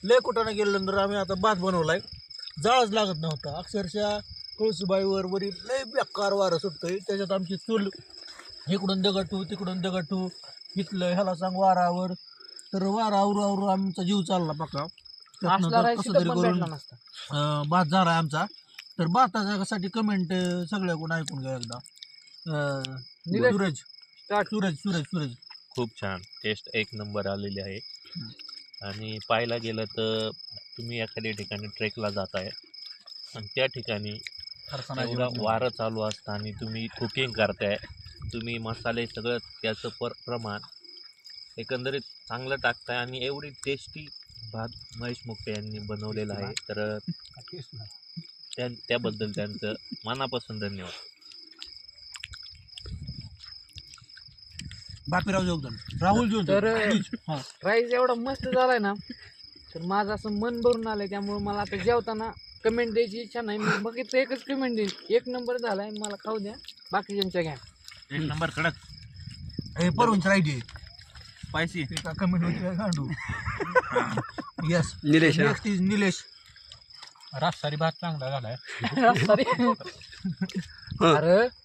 लय कुठाने गेल्यानंतर आम्ही आता भात बनवलाय. जाळच लागत नव्हता अक्षरशः. कळसूबाईवर वरील लय बेकार वारं सुटतंय. त्याच्यात आमची चूल इकडून दगटू तिकडून दगटू इथलं ह्याला सांग वारावर. तर वारावर आमचा जीव चालला पक्का. कसं तरी करून भात झालाय आमचा. तर भातासाठी कमेंट सगळ्याकडून ऐकून घ्या एकदा. सूरज खूप छान टेस्ट एक नंबर आलेली आहे. आणि पाहायला गेलं तर तुम्ही एखाद्या ठिकाणी ट्रेकला जाताय आणि त्या ठिकाणी एवढा वारं चालू असतं आणि तुम्ही कुकिंग करताय, तुम्ही मसाले सगळं त्याचं प्रमाण एकंदरीत चांगलं टाकताय आणि एवढी टेस्टी भात महेश मुक्ते यांनी बनवलेला आहे. तर त्याबद्दल त्यांचं मनापासून धन्यवाद. बापीराव जोगदन, राहुल जोगदन. तर राईस एवढा मस्त झालाय ना, तर माझं असं मन भरून आलंय. त्यामुळे मला आता जेवताना कमेंट द्यायची इच्छा नाही. मी बघितलं एकच कमेंट देईन, एक नंबर झालाय, मला खाऊ द्या, बाकीच्यांच्या घ्या. एक नंबर कडक. हे परवंच राहिली स्पायसी कमेंट होती गांडू. यस निलेश. राजसारी भात चांगला झालाय. अरे